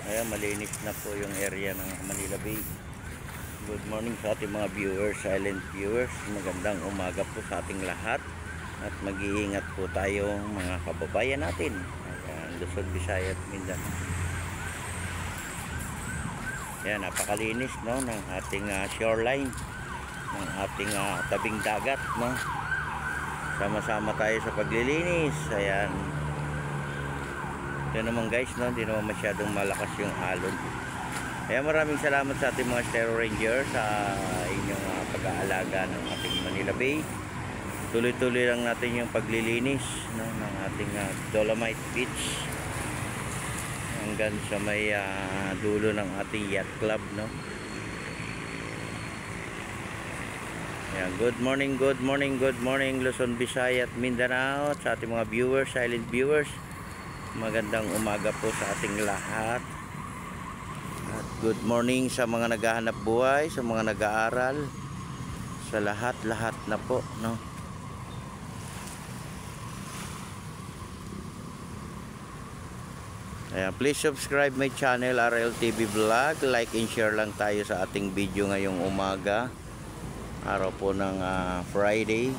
Ayan, malinis na po yung area ng Manila Bay. Good morning sa ating mga viewers, silent viewers. Magandang umaga po sa ating lahat. At mag-iingat po tayo mga kababayan natin. Ayan, Luzon, Visayas, Mindanao. Ayan, napakalinis no, ng ating shoreline, ng ating tabing dagat. No? Sama-sama tayo sa paglilinis. Ayan. Ito naman guys, no, hindi naman masyadong malakas yung alon. Kaya maraming salamat sa ating mga Stero Ranger sa inyong pag-aalaga ng ating Manila Bay. Tuloy-tuloy lang natin yung paglilinis, no, ng ating Dolomite Beach hanggang sa may dulo ng ating yacht club, no. Ayan, good morning Luzon, Visayas at Mindanao, sa ating mga viewers, silent viewers. Magandang umaga po sa ating lahat. At good morning sa mga naghahanap buhay, sa mga nag-aaral, sa lahat-lahat na po, no. Ayan, please subscribe my channel RL TV Vlog. Like and share lang tayo sa ating video ngayong umaga. Araw po ng Friday.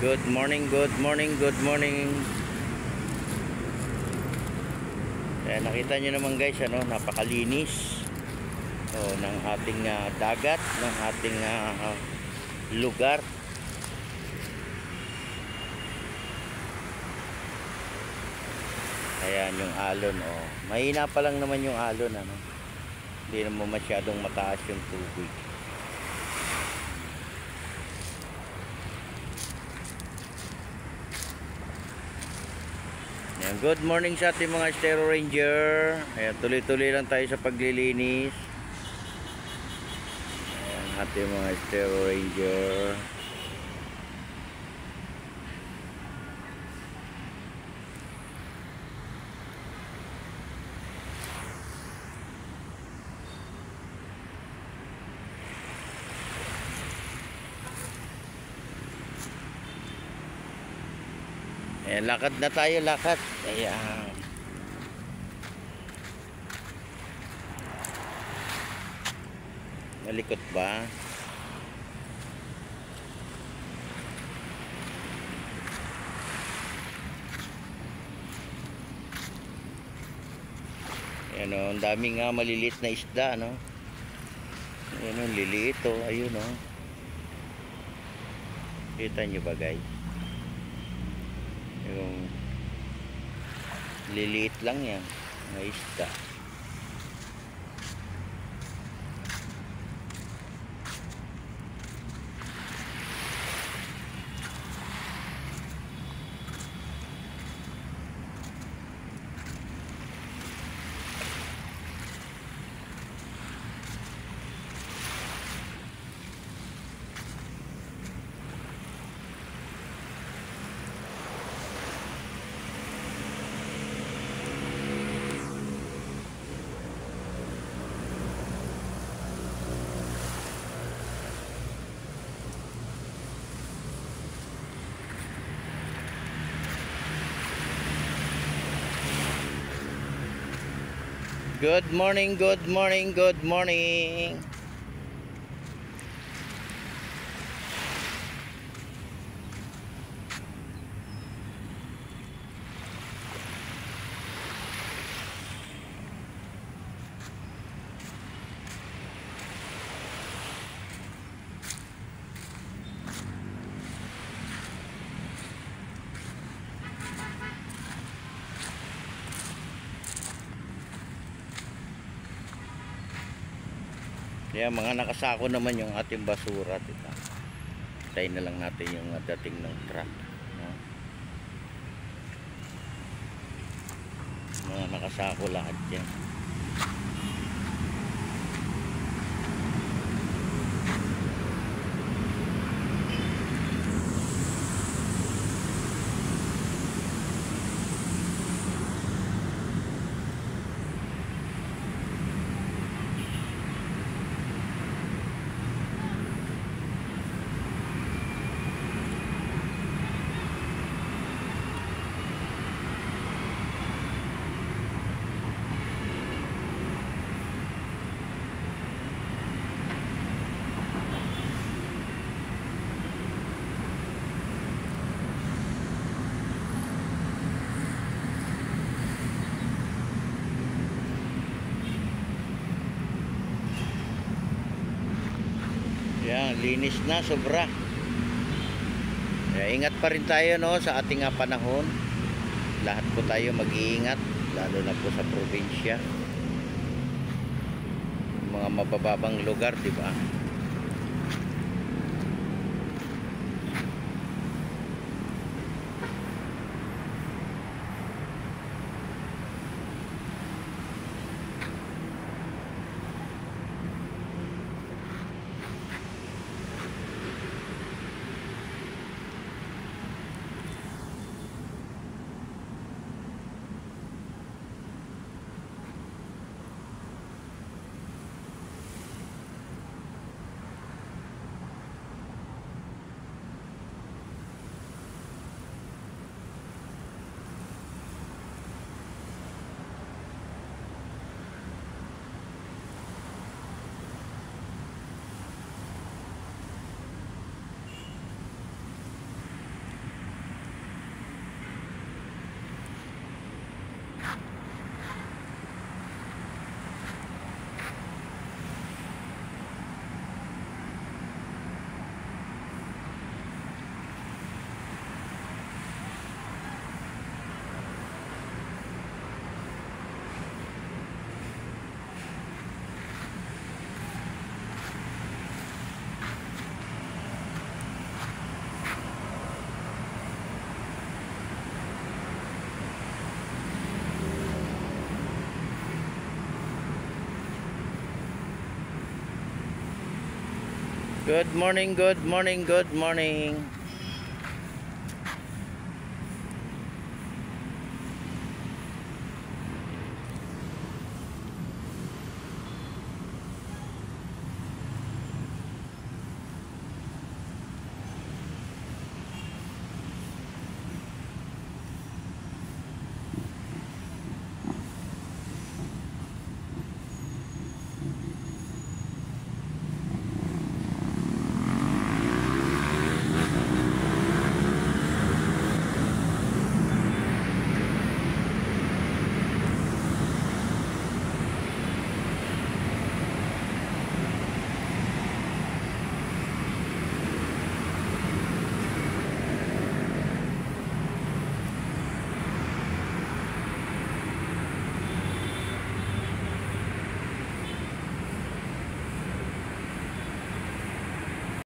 Good morning. Ayan, nakita nyo naman guys, ano, napakalinis ng ating dagat, ng ating lugar. Ayan yung alon, oh. Mahina pa lang naman yung alon, ano. Hindi naman masyadong mataas yung tubig. Ayan, good morning sa ating mga Stero Ranger. Ayan, tuloy-tuloy lang tayo sa paglilinis. Ayan, ating mga Stero Ranger. Ayan, lakad na tayo, lakad. Ayan. Malikot ba? Ayan o, ang daming maliliit na isda, no? Ayan o, liliit o. Ayun o. Kita nyo ba guys? Yung liliit lang yan na isda. Good morning. Yan, mga nakasako naman yung ating basura, diba? Tayo na lang natin yung dating ng truck, no? Mga nakasako lahat yan. linis na sobra. Kaya ingat pa rin tayo, no, sa ating panahon. Lahat po tayo mag-iingat, lalo na po sa probinsya, mga mabababang lugar, di ba? Good morning, good morning, good morning.